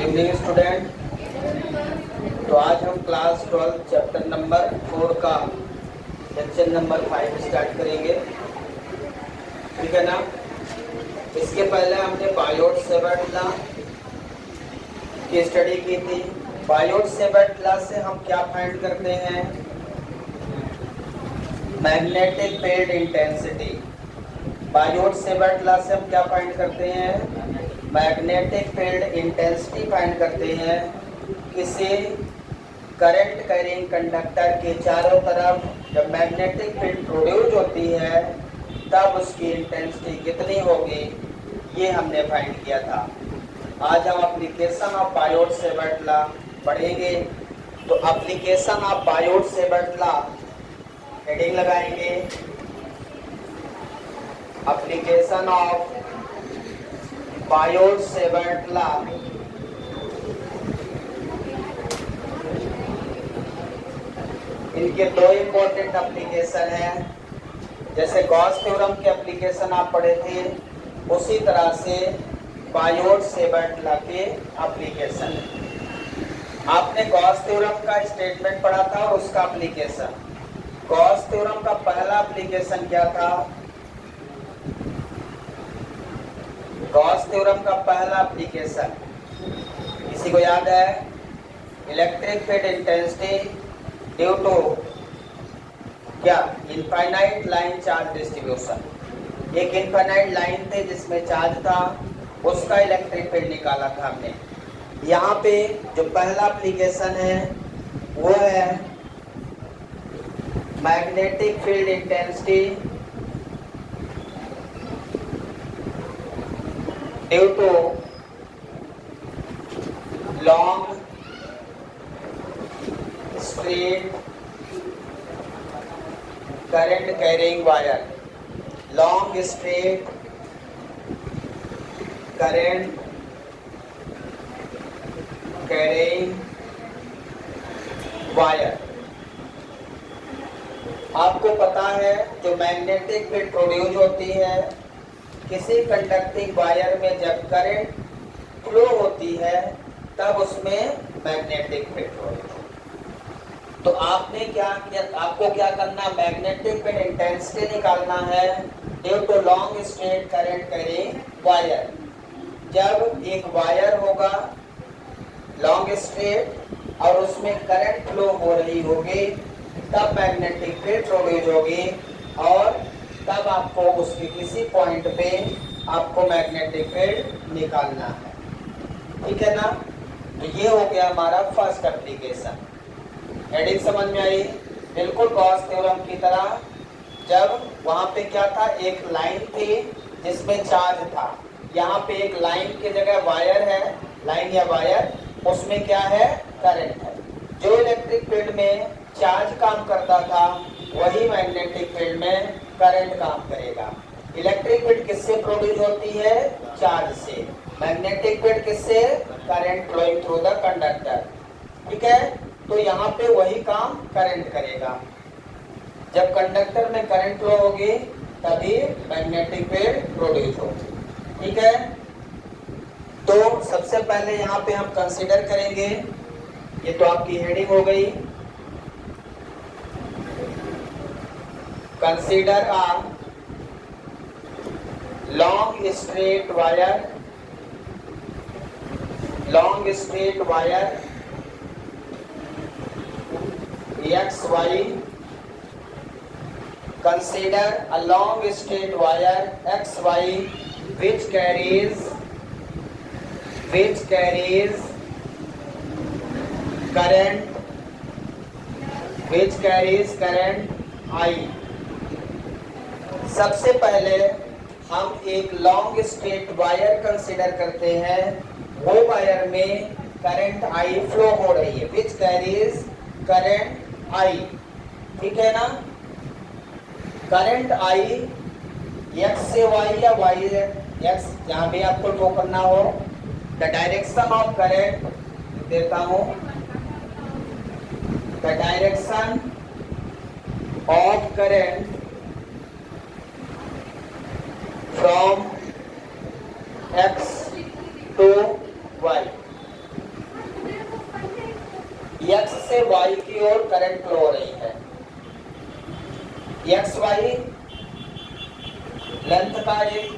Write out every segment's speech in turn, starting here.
Evening student. तो आज हम क्लास 12 चैप्टर नंबर 4 का सेक्शन नंबर 5 स्टार्ट करेंगे, ठीक है ना। इसके पहले हमने बायोट-सेवर्ट लॉ की स्टडी की थी। बायोट-सेवर्ट लॉ से हम क्या फाइंड करते हैं? Magnetic field intensity. Biot-Savart law से हम क्या फाइंड करते हैं? मैग्नेटिक फील्ड इंटेंसिटी फाइंड करते हैं। किसी करंट कैरिंग कंडक्टर के चारों तरफ जब मैग्नेटिक फील्ड प्रोड्यूस होती है तब उसकी इंटेंसिटी कितनी होगी, ये हमने फाइंड किया था। आज हम एप्लीकेशन ऑफ बायोट-सेवर्ट लॉ पढ़ेंगे। तो application of Biot-Savart law heading लगाएंगे, एप्लीकेशन ऑफ बायोट-सेवर्ट लॉ। इनके दो इंपॉर्टेंट एप्लीकेशन है। जैसे गॉस थ्योरम के एप्लीकेशन आप पढ़े थे, उसी तरह से बायोट-सेवर्ट लॉ के एप्लीकेशन। आपने गॉस थ्योरम का स्टेटमेंट पढ़ा था और उसका एप्लीकेशन। गॉस थ्योरम का पहला एप्लीकेशन क्या था? गॉस थ्योरम का पहला एप्लीकेशन किसी को याद है? Electric field intensity due to क्या? Infinite line charge distribution. एक इनफाइनाइट लाइन थे जिसमें चार्ज था, उसका इलेक्ट्रिक फील्ड निकाला था हमने। यहाँ पे जो पहला एप्लीकेशन है वो है magnetic field intensity due to long straight current carrying wire. Long straight current carrying wire. आपको पता है जो मैग्नेटिक फील्ड प्रोड्यूस होती है किसी कंडक्टिंग वायर में, जब करंट फ्लो होती है तब उसमें मैग्नेटिक फील्ड प्रोड्यूस। तो आपने क्या किया? आपको क्या करना? मैग्नेटिक फील्ड इंटेंसिटी निकालना है due to long straight current carrying wire. जब एक वायर होगा लॉन्ग स्ट्रेट और उसमें करंट फ्लो हो रही होगी तब मैग्नेटिक फील्ड प्रोड्यूस होगी, और तब आपको उसके किसी पॉइंट पे आपको मैग्नेटिक फील्ड निकालना है, ठीक है ना। तो ये हो गया हमारा फर्स्ट एप्लीकेशन। हेडिंग समझ में आई? बिल्कुल गॉस थ्योरम की तरह। जब वहां पे क्या था, एक लाइन थी जिसमें चार्ज था। यहाँ पे एक लाइन की जगह वायर है, लाइन या वायर, उसमें क्या है? करंट है। जो इलेक्ट्रिक फील्ड में चार्ज काम करता था वही मैग्नेटिक फील्ड में करंट काम करेगा। इलेक्ट्रिक फील्ड किससे प्रोड्यूस होती है? चार्ज से। मैग्नेटिक फील्ड किससे? Current flowing through the conductor, ठीक है। तो यहाँ पे वही काम करंट करेगा। जब कंडक्टर में करंट फ्लो होगी तभी मैग्नेटिक फील्ड प्रोड्यूस होगी, ठीक है। तो सबसे पहले यहाँ पे हम कंसीडर करेंगे, ये तो आपकी हेडिंग हो गई, consider a long straight wire. Long straight wire XY। Consider a long straight wire XY which carries current I। सबसे पहले हम एक लॉन्ग स्ट्रेट वायर कंसीडर करते हैं। वो वायर में करंट I फ्लो हो रही है, which carries करंट I, ठीक है ना। करंट I X से Y या Y से X, जहां भी आपको ड्रॉ करना हो। द डायरेक्शन ऑफ करंट देता हूं, the direction of current from x to y। Current flow हो रही है। एक्स वाई लेंथ का एक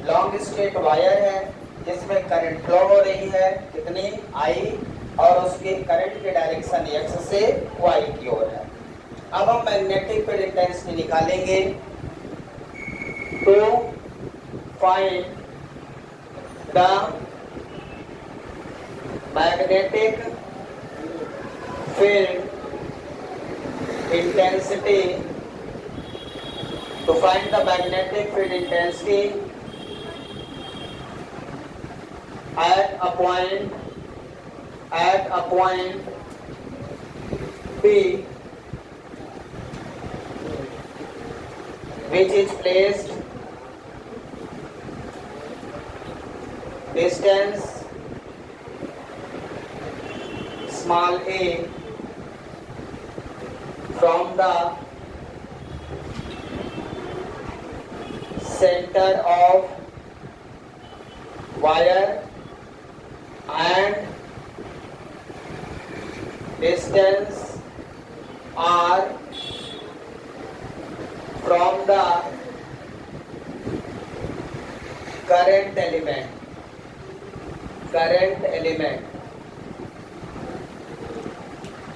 लॉन्ग स्ट्रेट वायर है जिसमें करंट फ्लो हो रही है, कितनी आई, और उसके करंट की डायरेक्शन एक्स से वाई की ओर है। अब हम मैग्नेटिक फील्ड इंटेंसिटी निकालेंगे। तो find the magnetic field intensity, to find the magnetic field intensity at a point P, which is placed distance small a from the center of wire and distance r from the current element,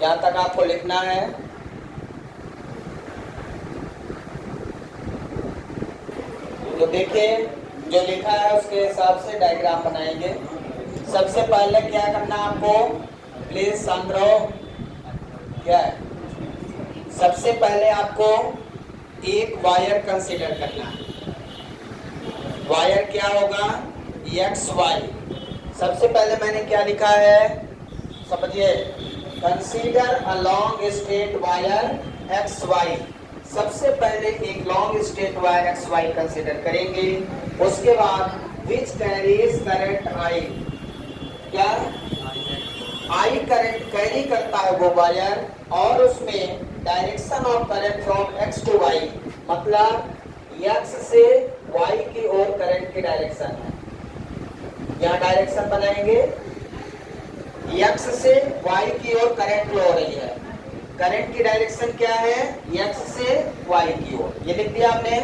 यहाँ तक आपको लिखना है। तो देखिए जो लिखा है उसके हिसाब से डायग्राम बनाएंगे। सबसे पहले क्या करना है आपको, प्लीज शांत रहो। क्या है, सबसे पहले आपको एक वायर कंसीडर करना है। वायर क्या होगा, एक्स वाई। सबसे पहले मैंने क्या लिखा है समझिए, consider a long straight wire x y. सबसे पहले एक long straight wire x y consider करेंगे। उसके बाद विच कैरीज करंट आई, क्या आई करंट कैरी करता है वो वायर, और उसमें direction of current from x to y, मतलब एक्स से वाई की ओर करंट की डायरेक्शन है। यहाँ डायरेक्शन बनाएंगे, एक्स से वाई की ओर करंट फ्लो हो रही है। करंट की डायरेक्शन क्या है, एक्स से वाई की ओर। ये लिख दिया आपने,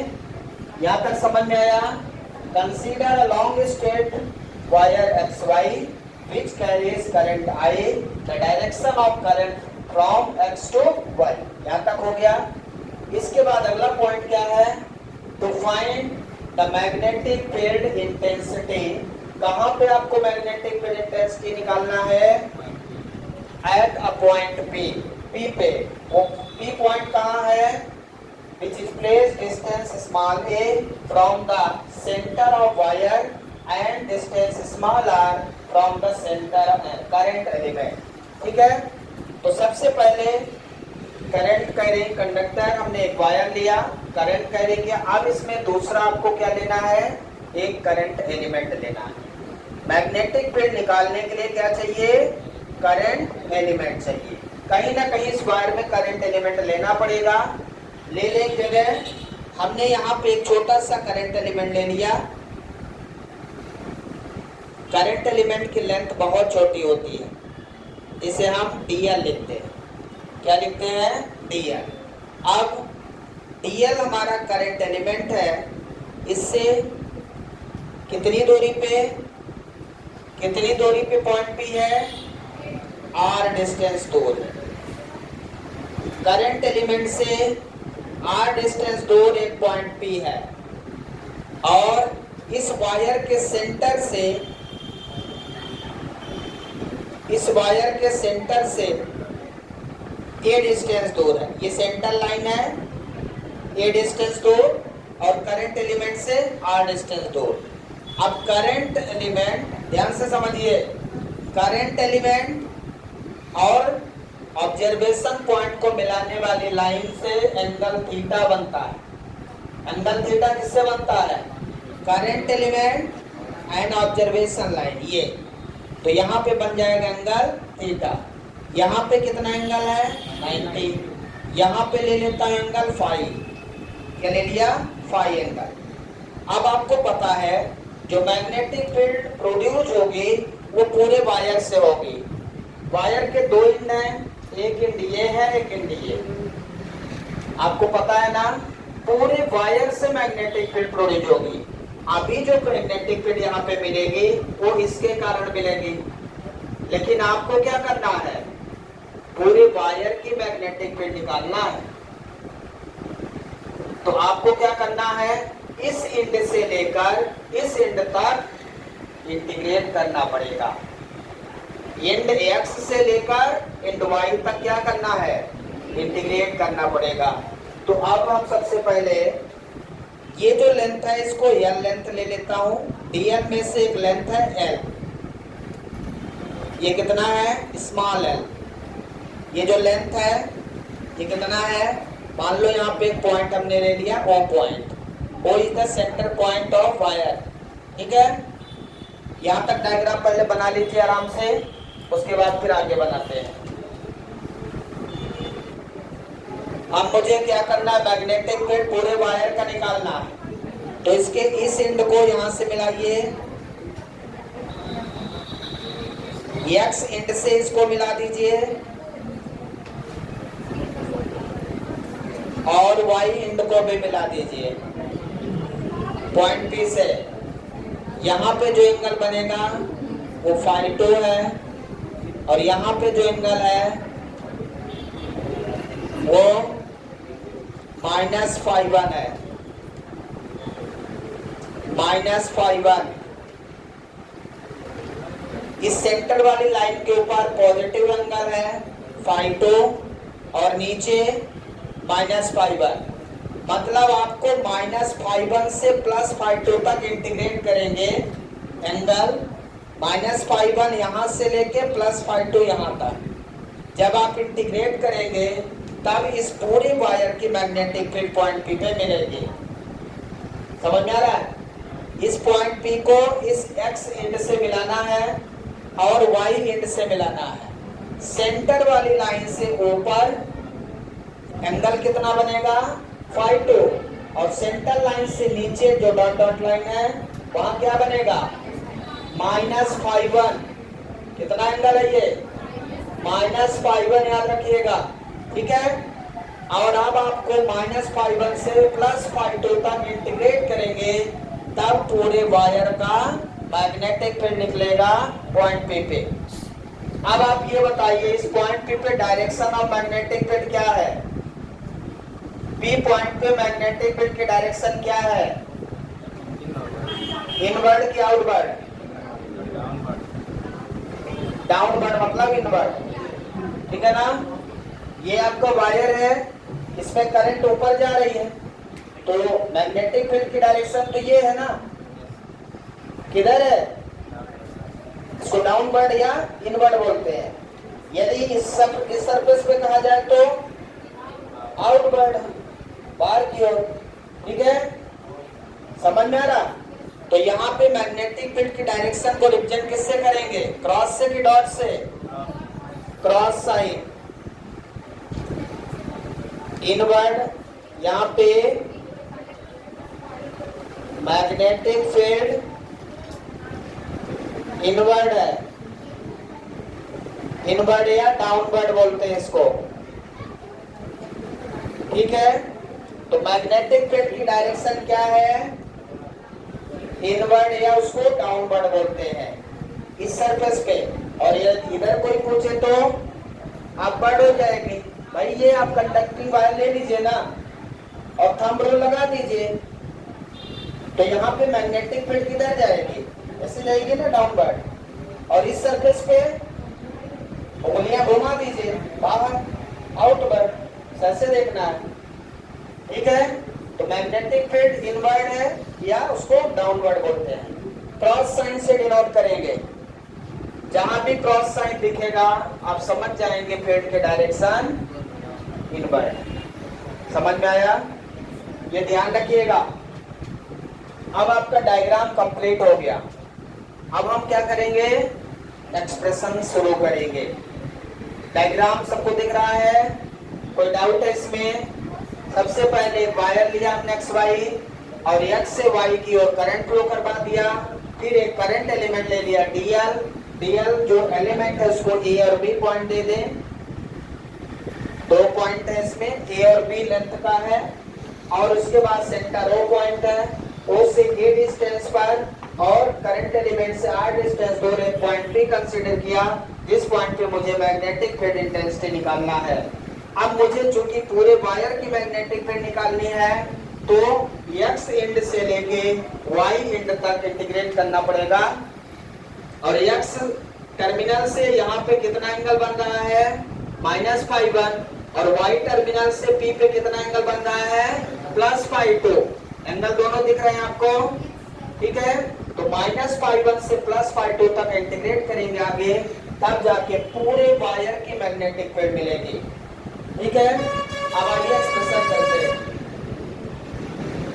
यहाँ तक समझ में आया। Consider a long straight wire x y which carries current I, the direction of current from x to y. यहाँ तक हो गया। इसके बाद अगला पॉइंट क्या है, to find the magnetic field intensity. कहाँ पे आपको मैग्नेटिक फील्ड इंटेंसिटी निकालना है, at a point P. P पे, वो पी पॉइंट कहाँ है, which is place distance small a from the centre of wire and distance small r from the centre current element. ठीक है, तो सबसे पहले करंट कैरिंग कंडक्टर, हमने एक वायर लिया, करंट कैरी किया। अब इसमें दूसरा आपको क्या लेना है, एक करंट एलिमेंट लेना है। मैग्नेटिक फील्ड निकालने के लिए क्या चाहिए, करंट एलिमेंट चाहिए। कहीं ना कहीं इस वायर में करंट एलिमेंट लेना पड़ेगा। ले लेंगे, हमने यहाँ पे एक छोटा सा करंट एलिमेंट ले लिया। करंट एलिमेंट की लेंथ बहुत छोटी होती है, इसे हम डीएल लिखते हैं। क्या लिखते हैं, डीएल। अब डीएल हमारा करंट एलिमेंट है, इससे कितनी दूरी पे पॉइंट पी है, आर डिस्टेंस दूर है। करंट एलिमेंट से आर डिस्टेंस दूर एक पॉइंट पी है, और इस वायर के सेंटर से ए डिस्टेंस दूर है। ये सेंटर लाइन है, ए डिस्टेंस दूर, और करंट एलिमेंट से आर डिस्टेंस दूर। अब करंट एलिमेंट, ध्यान से समझिए, करंट एलिमेंट और ऑब्जर्वेशन पॉइंट को मिलाने वाली लाइन से एंगल थीटा बनता है। एंगल थीटा किससे बनता है, current element and observation line. ये तो यहाँ पे बन जाएगा एंगल थीटा। यहाँ पे कितना एंगल है, 90। यहाँ पे ले लेता है एंगल फाई। क्या ले लिया, फाई एंगल। अब आपको पता है जो मैग्नेटिक फील्ड प्रोड्यूस होगी वो पूरे वायर से होगी। वायर के दो एंड हैं, एक एंड ये है, एक एंड ये। आपको पता है ना, पूरे वायर से मैग्नेटिक फील्ड प्रोड्यूस होगी। अभी जो मैग्नेटिक फील्ड यहाँ पे मिलेगी वो इसके कारण मिलेगी, लेकिन आपको क्या करना है, पूरे वायर की मैग्नेटिक फील्ड निकालना है। तो आपको क्या करना है, इस एंड से लेकर इस एंड तक इंटीग्रेट करना पड़ेगा। एंड एक्स से लेकर एंड वाई तक क्या करना है, इंटीग्रेट करना पड़ेगा। तो अब हम सबसे पहले ये जो लेंथ है इसको एल लेंथ ले लेता हूं। डीएल में से एक लेंथ है एल, ये कितना है, स्मॉल एल। ये जो लेंथ है ये कितना है, मान लो यहाँ पे एक पॉइंट हमने ले लिया O point, O is the centre point of wire. ठीक है, यहाँ तक डायग्राम पहले बना लीजिए आराम से, उसके बाद फिर आगे बनाते हैं। अब मुझे क्या करना है, मैग्नेटिक फील्ड पूरे वायर का निकालना है। तो इसके इस एंड को यहां से मिलाइए, एक्स एंड से इसको मिला दीजिए और वाई एंड को भी मिला दीजिए पॉइंट पी से। यहां पे जो एंगल बनेगा वो φ2 है और यहां पे जो एंगल है वो -φ1 है, -φ1। इस सेंटर वाली लाइन के ऊपर पॉजिटिव एंगल है φ2 और नीचे -φ1। मतलब आपको -φ1 से +φ2 तक इंटीग्रेट करेंगे एंगल, -φ1 यहां से लेके +φ2 यहां तक। जब आप इंटीग्रेट करेंगे तब इस पूरे वायर की मैग्नेटिक फील्ड पॉइंट पी पे मिलेगी। समझ में आ रहा है? इस पॉइंट पी को इस एक्स एंड से मिलाना है और वाई एंड से मिलाना है। सेंटर वाली लाइन से ऊपर एंगल कितना बनेगा, φ2, और सेंटर लाइन से नीचे जो डॉट डॉट लाइन है वहां क्या बनेगा, -φ1। कितना एंगल है ये, -φ1, याद रखिएगा। ठीक है, और अब आपको -φ1 से +φ2 तक इंटीग्रेट करेंगे तब पूरे वायर का मैग्नेटिक फील्ड निकलेगा पॉइंट पी पे। अब आप ये बताइए, इस पॉइंट पी पे डायरेक्शन ऑफ मैग्नेटिक फील्ड क्या है, पी पॉइंट पे मैग्नेटिक फील्ड की डायरेक्शन क्या है, इनवर्ड की आउटवर्ड, डाउनवर्ड मतलब इनवर्ड। ठीक है ना, ये आपका वायर है, इसमें करंट ऊपर जा रही है, तो मैग्नेटिक फील्ड की डायरेक्शन तो ये है ना, किधर है, इसको डाउनवर्ड या इनवर्ड बोलते हैं। यदि इस सरफेस पे कहा जाए तो आउटवर्ड, बाहर की ओर। ठीक है, समझ में आ रहा? तो यहाँ पे मैग्नेटिक फील्ड की डायरेक्शन को रिप्रेजेंट किससे करेंगे, क्रॉस से कि डॉट से, क्रॉस साइन। इनवर्ड यहाँ पे मैग्नेटिक फील्ड इनवर्ड है, इनवर्ड या डाउनवर्ड बोलते हैं इसको। ठीक है, तो मैग्नेटिक फील्ड की डायरेक्शन क्या है, इनवर्ड या उसको डाउनवर्ड बोलते हैं इस सरफेस पे। और ये इधर कोई पूछे तो अपवर्ड हो जाएगी। भाई ये आप कंडक्टिंग वायर ले लीजिए ना और थंब रूल लगा दीजिए, तो यहाँ पे मैग्नेटिक फील्ड किधर जाएगी, ऐसे जाएगी ना डाउनवर्ड। और इस सरफेस पे उंगलियां घुमा दीजिए बाहर, आउटवर्ड, ऐसे देखना है। ठीक है, तो मैग्नेटिक फील्ड इनवर्ड है या उसको डाउनवर्ड बोलते हैं। क्रॉस साइन से डिनोट करेंगे, जहां भी क्रॉस साइन दिखेगा आप समझ जाएंगे फील्ड के डायरेक्शन इनवर्ड। समझ में आया, ये ध्यान रखिएगा। अब आपका डायग्राम कंप्लीट हो गया। अब हम क्या करेंगे, एक्सप्रेशन शुरू करेंगे। डायग्राम सबको दिख रहा है, कोई डाउट है इसमें? सबसे पहले वायर लिया हमने एक्स वाई और एक्स से वाई की ओर करंट फ्लो करवा दिया, फिर एक करंट एलिमेंट ले लिया डीएल। डीएल जो एलिमेंट है उसको ए और बी पॉइंट दे दें, दो पॉइंट है इसमें, ए और बी लेंथ का है, और उसके बाद सेंटर ओ पॉइंट है, ओ से ए डिस्टेंस पर और करंट एलिमेंट से आर डिस्टेंस दूर एक पॉइंट भी कंसीडर किया, जिस पॉइंट पे मुझे मैग्नेटिक फील्ड इंटेंसिटी निकालना है। अब मुझे चूंकि पूरे वायर की मैग्नेटिक फील्ड निकालनी है, तो एक्स एंड से लेके वाई एंड तक इंटीग्रेट करना पड़ेगा, और एक्स टर्मिनल से यहाँ पे कितना एंगल बन रहा है -φ1, और y टर्मिनल से P पे कितना एंगल बन रहा है +φ2। एंगल दोनों दिख रहे हैं आपको, ठीक है। तो -φ1 से +φ2 तक इंटीग्रेट करेंगे आगे, तब जाके पूरे वायर की मैग्नेटिक फील्ड मिलेगी, ठीक है। अब आइए एक्सप्रेशन करते हैं,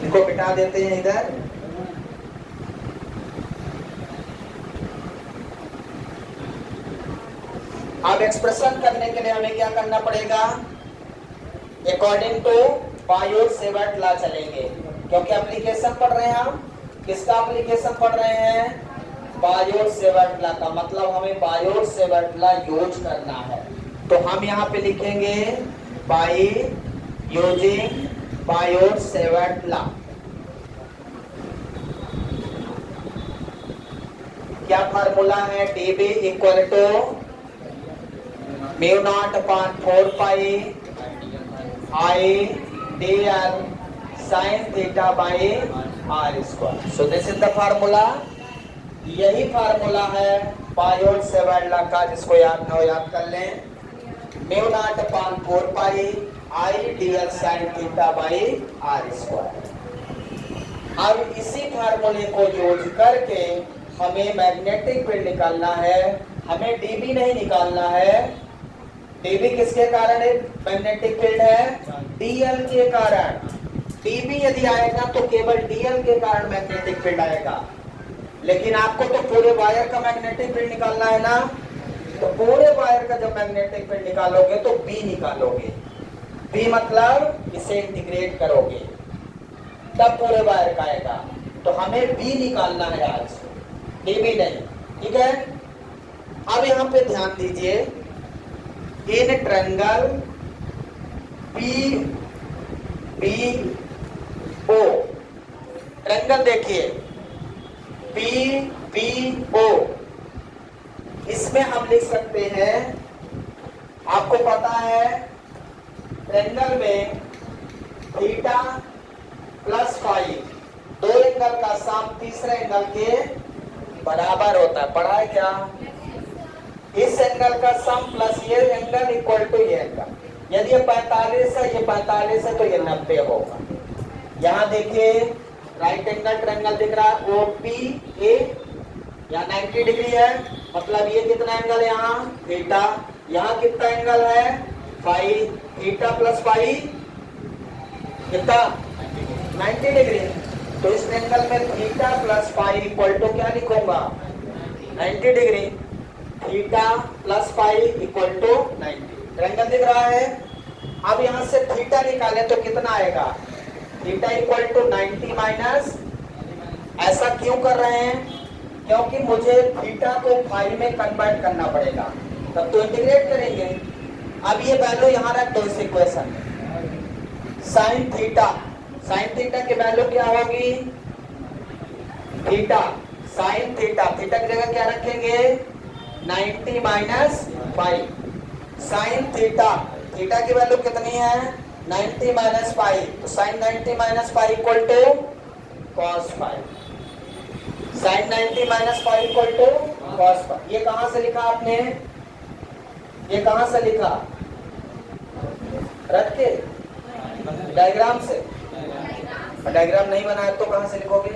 इनको बिठा देते हैं इधर। अब एक्सप्रेशन करने के लिए हमें क्या करना पड़ेगा, अकॉर्डिंग टू बायोट-सेवर्ट लॉ चलेंगे, क्योंकि एप्लीकेशन पढ़ रहे हैं हम, किसका एप्लीकेशन पढ़ रहे हैं, बायोट-सेवर्ट लॉ का। मतलब हमें बायोट-सेवर्ट लॉ यूज करना है, तो हम यहाँ पे लिखेंगे बाय यूजिंग बायोट-सेवर्ट लॉ। क्या फार्मूला है, dB equal to μ0/4π I dl sin theta by r square। So this is the formula। यही फार्मूला है बायोट-सेवर्ट लॉ का, जिसको याद ना हो याद कर लें, μ0/4π I dl sin theta by r square। अब इसी फार्मूले को यूज करके हमें मैग्नेटिक फील्ड निकालना है, हमें dB नहीं निकालना है। dB किसके कारण है मैग्नेटिक फील्ड है, dl के कारण। dB यदि आएगा तो केवल dl के कारण मैग्नेटिक फील्ड आएगा, लेकिन आपको तो पूरे वायर का मैग्नेटिक फील्ड निकालना है ना, तो पूरे वायर का जब मैग्नेटिक फील्ड निकालोगे तो B निकालोगे। B मतलब इसे इंटीग्रेट करोगे तब पूरे वायर का आएगा, तो हमें B निकालना है आज, dB नहीं, ठीक है। अब यहाँ पे ध्यान दीजिए, इन ट्रायंगल PBO, ट्रायंगल देखिए PBO, इसमें हम लिख सकते हैं, आपको पता है ट्रायंगल में थीटा प्लस फाई, दो एंगल का सम तीसरे एंगल के बराबर होता है, पढ़ा है क्या। इस एंगल का सम प्लस ये एंगल इक्वल टू ये एंगल, यदि ये 45 है, ये 45 है, तो ये 90 होगा। यहाँ देखिए राइट एंगल ट्रायंगल दिख रहा है OPA, यहाँ 90 डिग्री है, मतलब ये कितना एंगल है यहाँ थीटा, यहाँ कितना एंगल है फाई, थीटा प्लस फाई कितना 90 डिग्री। तो इस एंगल में theta plus phi equal to क्या लिखूंगा 90 degree, theta plus phi equal to 90। Triangle दिख रहा है। अब यहाँ से थीटा निकाले तो कितना आएगा, थीटा इक्वल टू 90 माइनस, ऐसा क्यों कर रहे हैं, क्योंकि मुझे थीटा को फाई में कन्वर्ट करना पड़ेगा, तब तो इंटीग्रेट करेंगे। अब ये वैल्यू यहाँ रख दो इस इक्वेशन में, साइन थीटा की वैल्यू क्या होगी, थीटा साइन थीटा, थीटा की जगह क्या रखेंगे 90 minus five, sine theta, theta की वैल्यू कितनी है 90 माइनस फाइव, तो sine 90 minus five equal to cos five, sine 90 minus five equal to cos five. ये कहां से लिखा आपने, ये कहां से लिखा, रख के डायग्राम से, डायग्राम नहीं बनाया तो कहां से लिखोगे,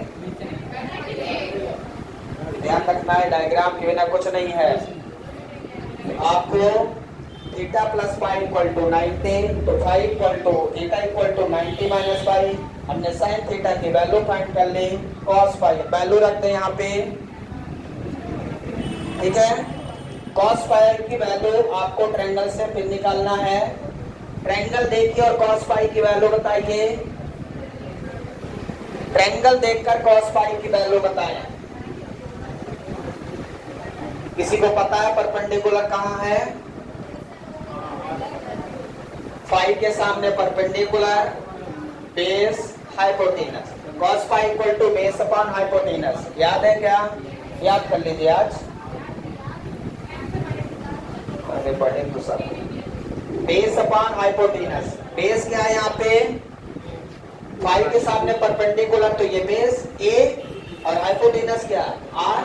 ध्यान रखना है डायग्राम के बिना कुछ नहीं है। आपको theta plus five equal to 90, तो five equal to theta equal to 90 minus five, हमने साइन थीटा की वैल्यू फाइंड कर ली, कॉस फाइव वैल्यू रखते हैं यहाँ पे, ठीक है। कॉस फाइव की वैल्यू आपको ट्रायंगल से फिर निकालना है, ट्रायंगल देखिए और कॉस फाइव की वैल्यू बताइए, ट्रायंगल देखकर कॉस फाइव की वैल्यू बताएं। किसी को पता है परपेंडिकुलर कहाँ है, फाई के सामने perpendicular, base, hypotenuse. cos phi equal to base upon hypotenuse. याद है क्या? याद कर लीजिए आज, अरे पढ़े तो सब। Base upon hypotenuse. बेस क्या है यहाँ पे? फाई के सामने परपेंडिकुलर, तो ये बेस ए और हाइपोटेनस क्या? आर।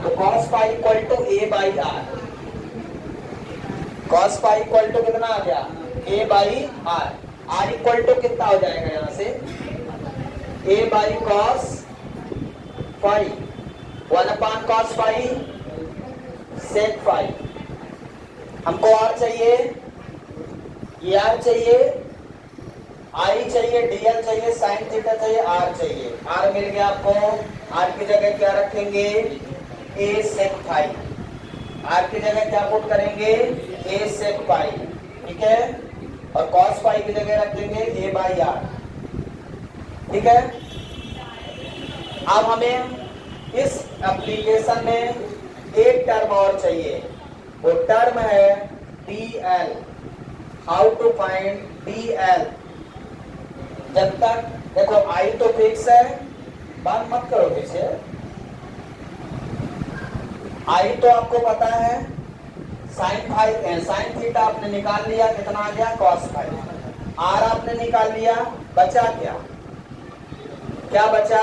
तो cos phi equal to A by R. cos phi equal to कितना आ गया? A by R. R equal to कितना हो जाएगा यहां से? A by cos phi, 1 upon cos phi sec phi. हमको आर चाहिए, ये आर चाहिए, आई चाहिए, डीएल चाहिए, साइन थीटा चाहिए, आर चाहिए। आर मिल गया आपको। आर की जगह क्या रखेंगे? ए सेक फाई। आर की जगह क्या पुट करेंगे? ए सेक फाई। ठीक है। और cos फाई की जगह रखेंगे ए बाई आर। ठीक है। अब हमें इस एप्लीकेशन में एक टर्म और चाहिए, वो टर्म है DL। How to find DL? जब तक देखो आई तो फिक्स है, बात मत करो पीछे। आई तो आपको पता है, साइन फाई, साइन थीटा आपने निकाल लिया, कितना आ गया? cos phi. आर आपने निकाल लिया, बचा क्या? क्या बचा?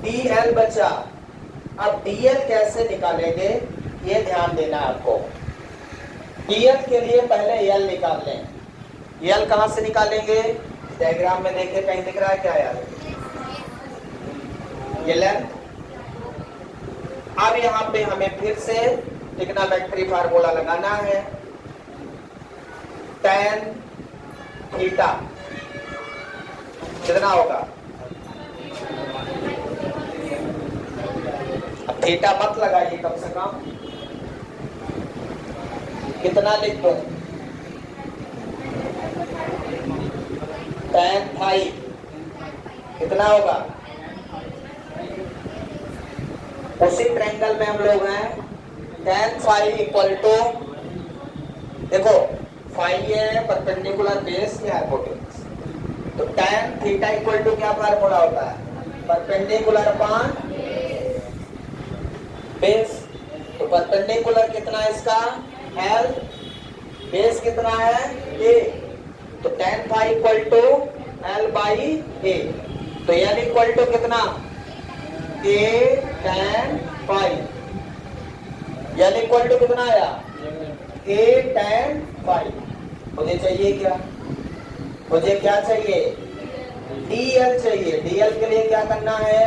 DL बचा। अब DL कैसे निकालेंगे ये ध्यान देना आपको। DL के लिए पहले L निकाल लें। L कहां से निकालेंगे? डायग्राम में देखिए, कहीं दिख रहा है क्या यार? ये लेंथ। अब यहां पे हमें फिर से ट्रिग्नोमेट्री फार्मूला लगाना है। tan थीटा कितना होगा? अब थीटा मत लगाइए, कम से कम कितना लिख दो? tan फाई कितना होगा? उसी ट्रायंगल में हम लोग हैं। tan फाई इक्वल टू, देखो फाई है परपेंडिकुलर बेस की हाइपोटेनस, तो tan थीटा इक्वल टू क्या फार्मूला होता है? Perpendicular upon base. तो परपेंडिकुलर कितना है इसका? L। बेस कितना है? A। तो tan phi equal to L by A। तो L इक्वल टू कितना? A tan phi. L equal to कितना आया? A tan phi. मुझे चाहिए क्या? मुझे क्या चाहिए? DL चाहिए। DL के लिए क्या करना है?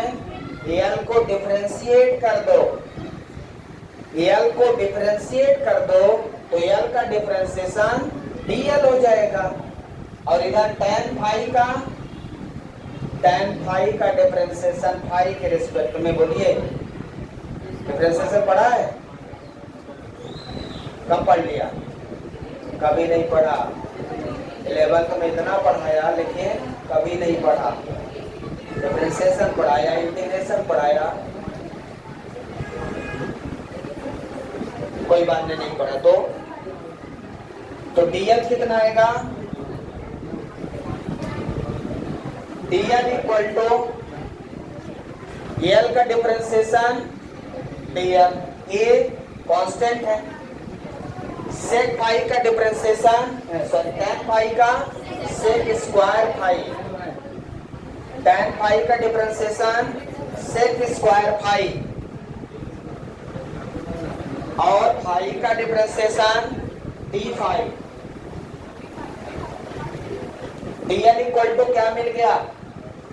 L को डिफरेंशिएट कर दो। L को डिफरेंशिएट कर दो तो L का डिफरेंशिएशन DL हो जाएगा। और इधर tan फाई का डिफरेंशिएशन फाई के रिस्पेक्ट में, बोलिए डिफरेंशिएशन पढ़ा है? कब पढ़ लिया? कभी नहीं पढ़ा। 11th में इतना पढ़ाया लेकिन कभी नहीं पढ़ा। डिफरेंशिएशन पढ़ाया, इंटीग्रेशन पढ़ाया, कोई बात नहीं पढ़ा। तो DL कितना आएगा? DL इक्वल टू L का डिफरेंशिएशन DL, A कांस्टेंट है, सेक फाई का डिफरेंशिएशन, सॉरी tan फाई का sec square phi, tan phi का डिफरेंशिएशन सेक स्क्वायर फाई, और फाई का differentiation D phi. DL equal to क्या मिल गया?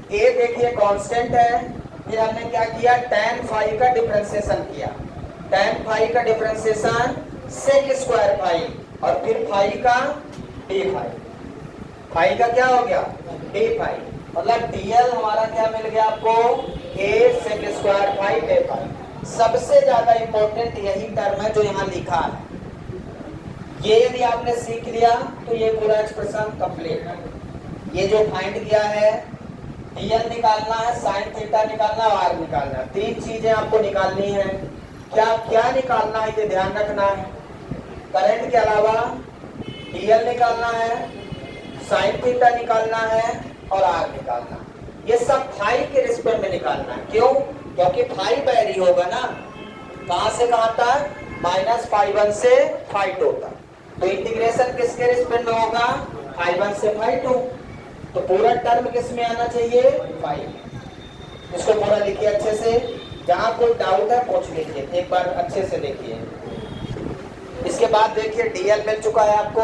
A देखिए कांस्टेंट है, फिर हमने क्या किया? tan फाई का डिफरेंशिएशन किया। tan फाई का डिफरेंशिएशन सेक स्क्वायर फाई, और फिर फाई का D फाई। फाई का क्या हो गया? D phi. मतलब DL हमारा क्या मिल गया आपको? A sec square phi D phi. सबसे ज्यादा इंपॉर्टेंट यही टर्म है जो यहाँ लिखा है। ये यदि आपने सीख लिया तो ये पूरा एक्सप्रेशन कंप्लीट है। ये जो फाइंड किया है, DL निकालना है, साइन थीटा निकालना है, R निकालना है। 3 चीजें आपको निकालनी है। क्या क्या निकालना है ये ध्यान रखना है। करंट के अलावा डीएल निकालना है, साइन थीटा निकालना है और आर निकालना है। ये सब फाई के रिस्पेक्ट में निकालना है। क्यों? क्योंकि फाई वैरी होगा ना, कहां से कहां तक? -φ1 से φ2 तक। तो इंटीग्रेशन किसके रिस्पेक्ट में होगा? φ1 से φ2। तो पूरा टर्म किस में आना चाहिए? फाई में। इसको पूरा लिखिए अच्छे से, जहां कोई डाउट है पूछ लीजिए, एक बार अच्छे से देखिए। इसके बाद देखिए डीएल मिल चुका है आपको।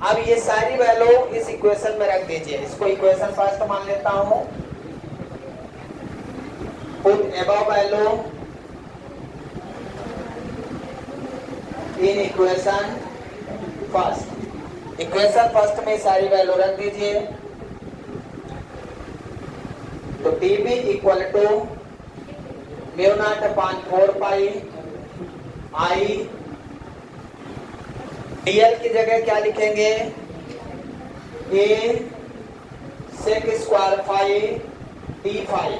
अब ये सारी वैल्यू इस इक्वेशन में रख दीजिए। इसको इक्वेशन फर्स्ट मान लेता हूं। Put above value in equation first. Equation first में सारी वैल्यू रख दीजिए। तो dB equal to μ0/4 pi I। dl की जगह क्या लिखेंगे? a sec square phi d phi.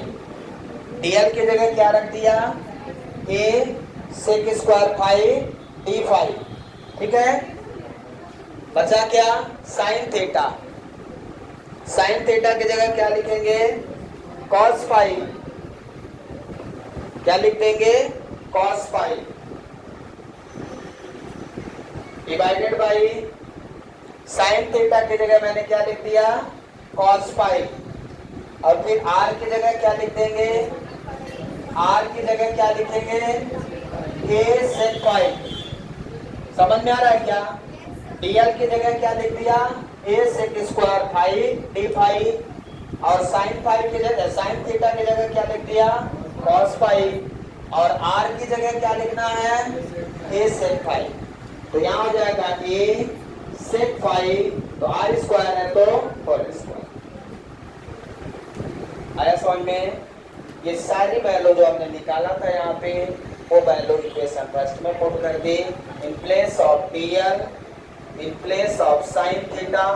dl की जगह क्या रख दिया? a sec square phi d phi. ठीक है, बचा क्या? Sine theta. साइन थीटा की जगह क्या लिखेंगे? Cos phi. क्या लिख देंगे? Cos phi divided by sine theta की जगह मैंने क्या लिख दिया? Cos phi. और फिर आर की जगह क्या लिख देंगे? आर की जगह क्या लिखेंगे? ए सेक फाई। समझ में आ रहा है क्या? डीएल की जगह क्या लिख दिया? A sec square phi D phi. और साइन फाई की जगह, साइन थीटा की जगह क्या लिख दिया? Cos phi. और आर की जगह क्या लिखना है? ए सेक फाई। तो यहाँ हो जाएगा ए सेक फाई, तो आर स्क्वायर है तो 4 स्क्वायर। आया समझ में? ये सारी वैल्यू जो हमने निकाला था यहाँ पे, वो वैल्यू इक्वेशन फर्स्ट में पुट कर दी। In place of DL, in place of sine theta,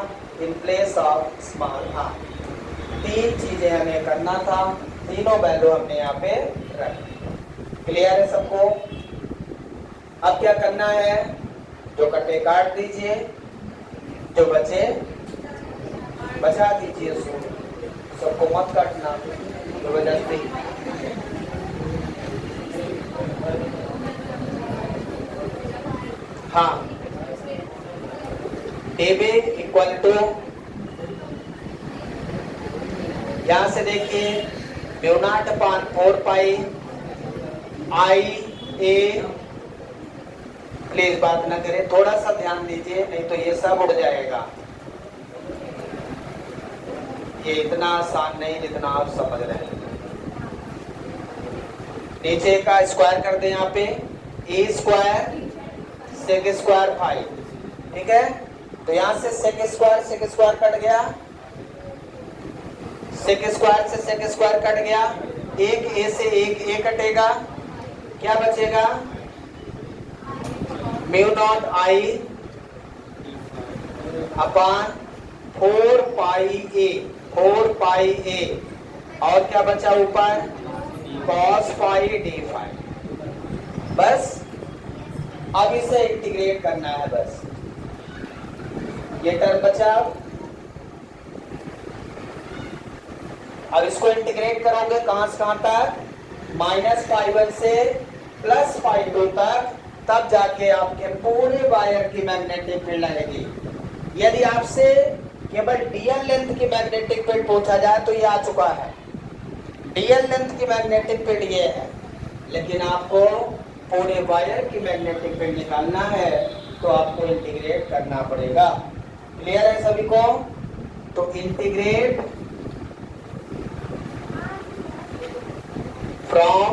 in place of small R. 3 चीजें हमें करना था, तीनों वैल्यू हमने यहाँ पे रख दी। क्लियर है सबको? अब क्या करना है? जो कटे काट दीजिए, जो बचे बचा दीजिए। सबको मत काटना जबरदस्ती। हाँ, dB इक्वल टू, यहां से देखिए μ0/4 पाई I A। प्लीज बात ना करें, थोड़ा सा ध्यान दीजिए, नहीं तो ये सब उड़ जाएगा। ये इतना आसान नहीं जितना आप समझ रहे हैं। नीचे का स्क्वायर कर दे यहाँ पे, ए स्क्वायर सेक स्क्वायर फाई। ठीक है, तो यहां से सेक स्क्वायर कट गया, सेक स्क्वायर से सेक स्क्वायर कट गया, एक ए से एक ए कटेगा, क्या बचेगा? μ0 I अपान 4 पाई A। और क्या बचा ऊपर? cos phi D phi. बस अब इसे इंटीग्रेट करना है, बस ये टर्म बचा। अब इसको इंटीग्रेट करोगे कहां से कहां तक? -φ1 से +φ2 तक, तब जाके आपके पूरे वायर की मैग्नेटिक फील्ड आएगी। यदि आपसे केवल डीएल लेंथ की मैग्नेटिक फील्ड पूछा जाए तो ये आ चुका है। डीएल लेंथ की मैग्नेटिक फील्ड ये है, लेकिन आपको पूरे वायर की मैग्नेटिक फील्ड निकालना है तो आपको इंटीग्रेट करना पड़ेगा। क्लियर है सभी को? तो इंटीग्रेट फ्रॉम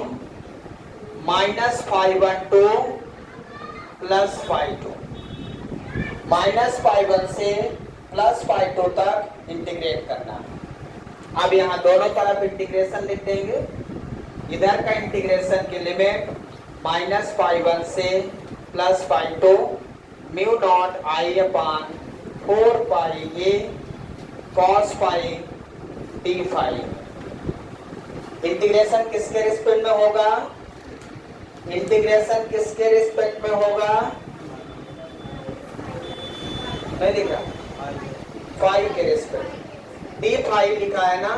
-φ1 टू +φ2, -φ1 से +φ2 तक इंटीग्रेट करना है। अब यहाँ दोनों तरफ इंटीग्रेशन लिख देंगे। इधर का इंटीग्रेशन की लिमिट -φ1 से +φ2 μ0 I upon 4 pi A cos phi D phi. Integration किसके रिस्पेक्ट में होगा? इंटीग्रेशन किसके रिस्पेक्ट में होगा? नहीं दिख रहा, फाई के रिस्पेक्ट डी फाई लिखा है ना।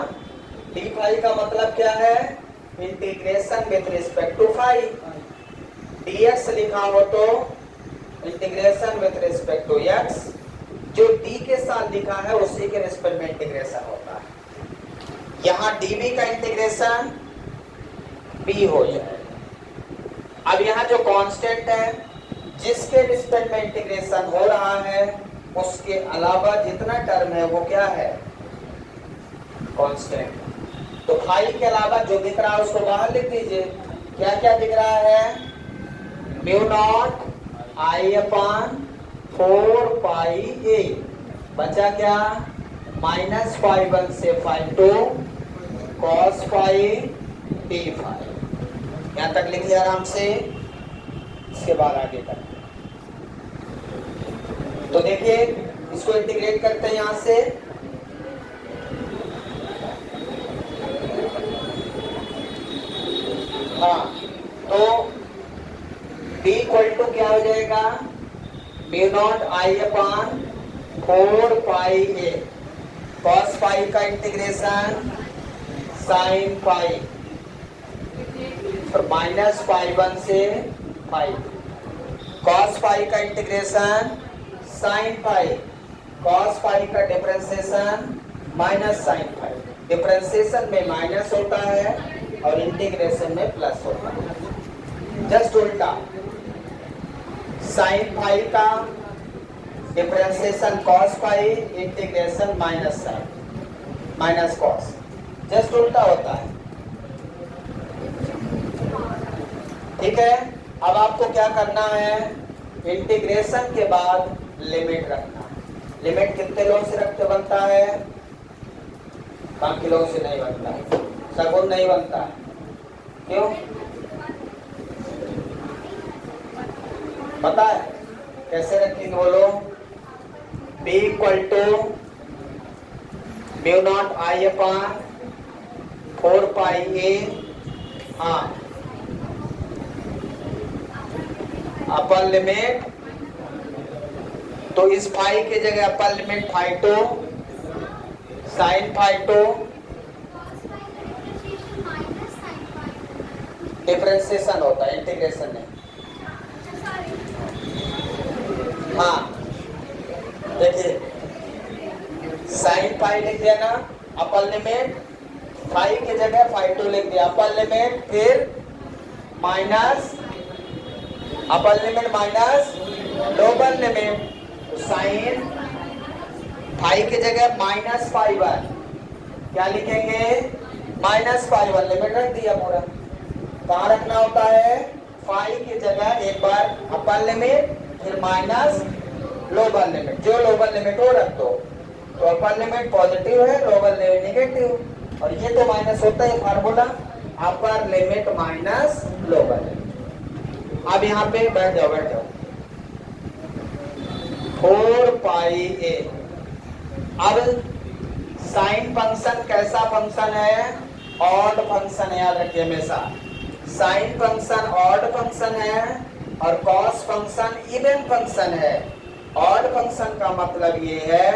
डी फाई का मतलब क्या है, integration with respect to phi. dx लिखा हो तो integration with respect to x, जो d के साथ लिखा है उसी के रिस्पेक्ट में इंटीग्रेशन होता है। यहां dv का इंटीग्रेशन b हो जाएगा। अब यहां जो कांस्टेंट है जिसके रिस्पेक्ट में इंटीग्रेशन हो रहा है उसके अलावा जितना टर्म है वो क्या है, कांस्टेंट। तो फाई के अलावा जो दिख रहा है उसको बाहर लिख दीजिए। क्या क्या दिख रहा है, mu naught I upon 4 pi ए, बचा क्या, माइनस फाई 1 से phi 2 cos phi D phi. यहां तक लिख लिया आराम से, इसके बाद आगे तक। तो देखिए इसको इंटीग्रेट करते हैं यहां से, हाँ, तो b इक्वल टू क्या हो जाएगा, mu naught I upon 4 pi A, cos phi का इंटीग्रेशन साइन फाई, और माइनस फाई 1 से फाई, कॉस फाई का integration sine phi, cos phi का differentiation minus sine phi. Differentiation में माइनस होता है और इंटीग्रेशन में प्लस होता है, जस्ट उल्टा। साइन फाई का differentiation cos phi, integration minus sine minus cos, just उल्टा होता है। ठीक है, अब आपको क्या करना है, इंटीग्रेशन के बाद लिमिट रखना। लिमिट कितने लोग से रखते बनता है, बाकी लोग से नहीं बनता है, सगुन नहीं बनता है। क्यों, पता है कैसे रखेंगे बोलो, b equal to mu naught I upon 4 pi A, हाँ, अपर लिमिट, तो इस फाई के जगह upper limit phi 2 sine phi 2 differentiation होता है, इंटीग्रेशन नहीं। हाँ देखिए, साइन फाई लिख दिया ना, अपर लिमिट फाई की जगह फाई 2 लिख दिया, अपर लिमिट फिर minus upper limit minus lower limit, sine phi की जगह माइनस फाई 1, क्या लिखेंगे, माइनस फाई 1, लिमिट रख दिया पूरा। कहाँ रखना होता है, फाई की जगह एक बार अपर लिमिट फिर माइनस लोअर लिमिट, जो लोअर लिमिट हो रख दो। तो अपर लिमिट पॉजिटिव है, लोअर लिमिट नेगेटिव, और ये तो माइनस होता है फार्मूला, अपर लिमिट माइनस लोअर लिमिट। अब यहाँ पे बैठ जाओ 4 पाई ए। अब साइन फंक्शन कैसा फंक्शन है, ऑड फंक्शन है, याद रखिए हमेशा। साइन फंक्शन ऑड फंक्शन है और कॉस फंक्शन इवन फंक्शन है। ऑड फंक्शन का मतलब ये है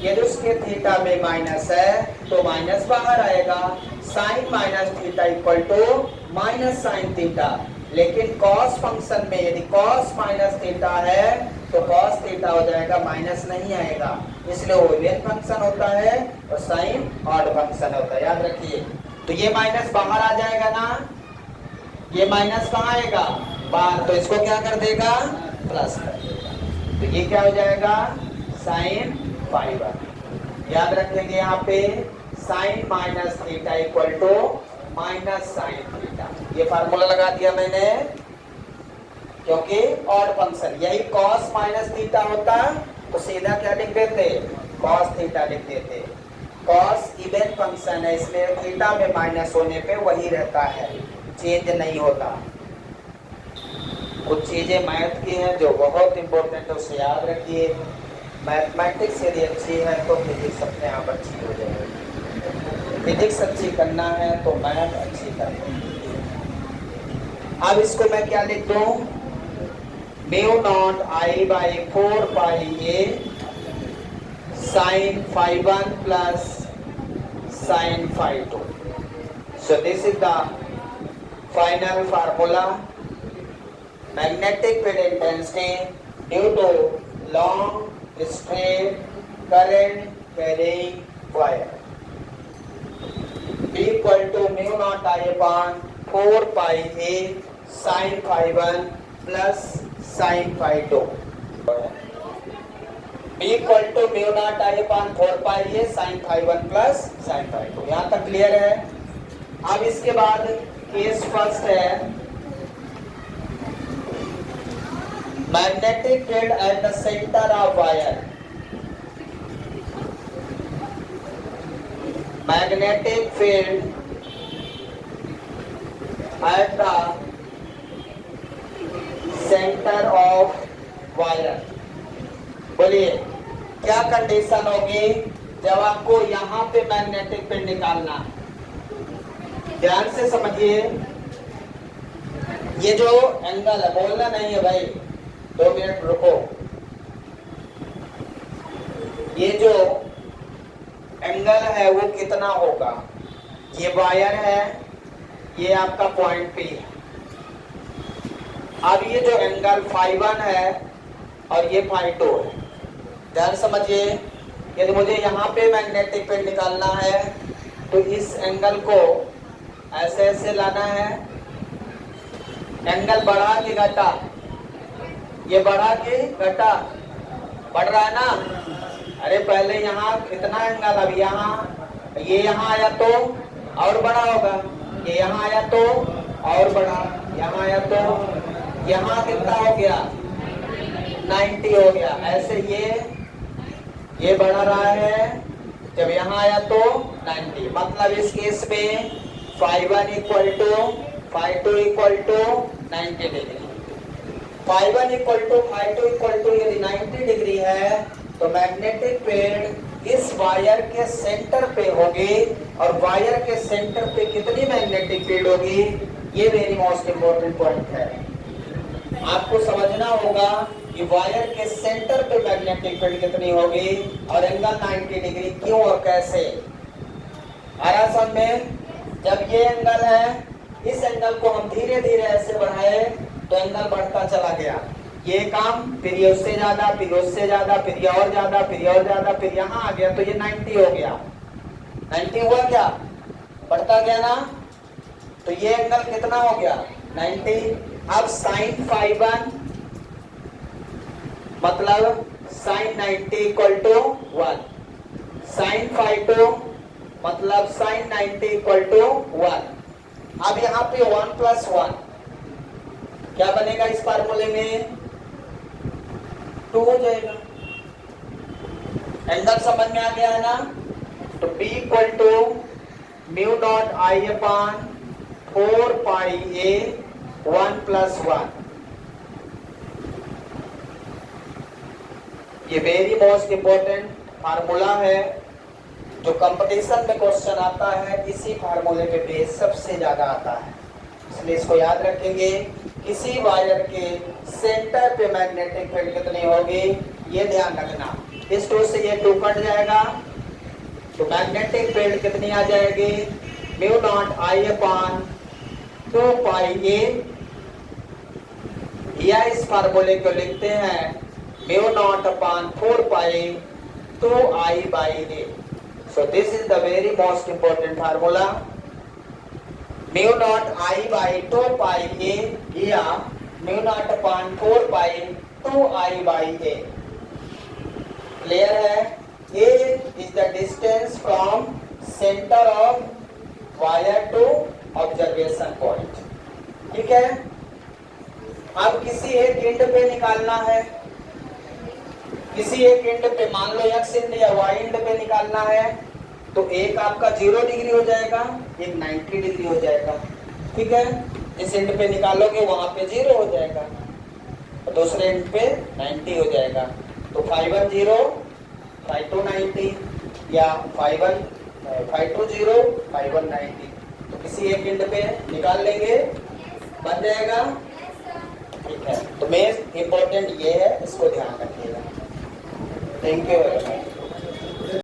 यदि उसके थीटा में माइनस है तो माइनस बाहर आएगा, sine minus theta equal to minus sine theta. लेकिन कॉस फंक्शन में यदि कॉस माइनस थीटा है तो कॉस थीटा हो जाएगा, माइनस नहीं आएगा, इसलिए वो इवन फंक्शन होता है और साइन ऑड फंक्शन होता है, याद रखिए। तो ये माइनस बाहर आ जाएगा ना, ये माइनस कहाँ आएगा, बाहर, तो इसको क्या कर देगा, प्लस कर देगा। तो ये क्या हो जाएगा, साइन फाई 1। याद रखेंगे यहाँ पे sine minus theta equal to minus sine theta, ये फार्मूला लगा दिया मैंने, क्योंकि ऑड फंक्शन यही कॉस माइनस थीटा होता तो सीधा क्या लिख देते, कॉस थीटा लिख देते। कॉस इवन फंक्शन है इसलिए थीटा में माइनस होने पे वही रहता है, चेंज नहीं होता। कुछ चीजें मैथ की हैं जो बहुत इंपॉर्टेंट है, उसे याद रखिए। मैथमेटिक्स यदि अच्छी है तो फिजिक्स अपने आप अच्छी हो जाएगी। फिजिक्स अच्छी करना है तो मैथ अच्छी करना है। अब इसको मैं क्या लिख दूं, mu naught I by 4 pi A sin phi 1 plus sin phi 2. So this is the final formula. Magnetic field intensity due to long straight current carrying wire B equal to mu naught I upon 4 pi a sin phi 1 plus sin phi 2. B equal to mu naught I upon 4 pi a sin phi 1 plus sin phi 2. यहाँ तक clear है। अब इसके बाद case first है magnetic field at the centre of wire. Magnetic field at the centre of wire. बोलिए क्या condition होगी जब आपको यहां पे मैग्नेटिक फील्ड निकालना है। ध्यान से समझिए, ये जो एंगल है, बोलना नहीं है भाई, 2 मिनट रुको। ये जो एंगल है वो कितना होगा? ये वायर है, ये आपका पॉइंट P है। अब ये जो एंगल phi 1 है और ये phi 2 है। ध्यान समझिए, यदि मुझे यहाँ पे मैग्नेटिक फील्ड निकालना है तो इस एंगल को ऐसे ऐसे लाना है। एंगल बढ़ा के घटा, ये बढ़ा के घटा, बढ़ रहा है ना। अरे पहले यहाँ कितना एंगल, अब यहाँ, ये यहाँ आया तो और बड़ा होगा, ये यहाँ आया तो और बड़ा, यहाँ आया तो यहाँ कितना हो गया, 90 हो गया। ऐसे ये बढ़ा रहा है, जब यहाँ आया तो 90। मतलब इस केस में phi 1 equal to phi 2 equal to 90 degree. phi 1 equal to phi 2 equal to यदि 90 डिग्री है तो मैग्नेटिक फील्ड इस वायर के सेंटर पे होगी। और वायर के सेंटर पे कितनी मैग्नेटिक फील्ड होगी, ये वेरी मोस्ट इम्पोर्टेंट पॉइंट है। आपको समझना होगा कि वायर के सेंटर पे मैग्नेटिक फील्ड कितनी होगी और एंगल 90 डिग्री क्यों और कैसे। आ रहा समझ में? जब ये एंगल है, इस एंगल को हम धीरे धीरे ऐसे बढ़ाए तो एंगल बढ़ता चला गया। ये काम, फिर ये उससे ज्यादा, फिर उससे ज्यादा, फिर ये और ज्यादा, फिर ये और ज्यादा, फिर यहाँ आ गया तो ये 90 हो गया। 90 हुआ क्या? बढ़ता गया ना। तो ये एंगल कितना हो गया? 90। अब sin phi 1 मतलब sin 90 equal to 1, sin phi 2 मतलब sin 90 इक्वल टू 1। अब यहाँ पे 1 प्लस 1 क्या बनेगा इस फार्मूले में? 2 हो जाएगा। एंगल समझ में आ गया है ना। तो B equal to mu naught I upon 4 pi A 1 plus 1। ये वेरी मोस्ट इंपॉर्टेंट फार्मूला है, जो कंपटीशन में क्वेश्चन आता है इसी फार्मूले पे बेस सबसे ज्यादा आता है, इसलिए इसको याद रखेंगे। किसी वायर के सेंटर पे मैग्नेटिक फील्ड कितनी होगी ये ध्यान रखना। इस 2 से ये 2 कट जाएगा तो मैग्नेटिक फील्ड कितनी आ जाएगी? Mu naught I upon 2 pi A, या इस फार्मूले को लिखते हैं mu naught upon 4 pi 2I by A। So this is the very most important formula. Mu naught I by 2 pi A या mu naught upon 4 pi 2I by A. Clear है? A is the distance from center of wire to observation point. ठीक है? अब किसी एक and पे निकालना है, किसी एक एंड पे, मान लो x एंड या y एंड पे निकालना है, तो एक आपका 0 डिग्री हो जाएगा, एक 90 डिग्री हो जाएगा। ठीक है? इस एंड पे निकालोगे वहां पे 0 हो जाएगा और दूसरे एंड पे 90 हो जाएगा। तो phi 1 0, phi 2 90 या phi 2 0, phi 1 90। तो किसी एक एंड पे निकाल लेंगे, बन जाएगा। ठीक है? तो मेन इंपॉर्टेंट ये है, इसको ध्यान रखिएगा। Thank you.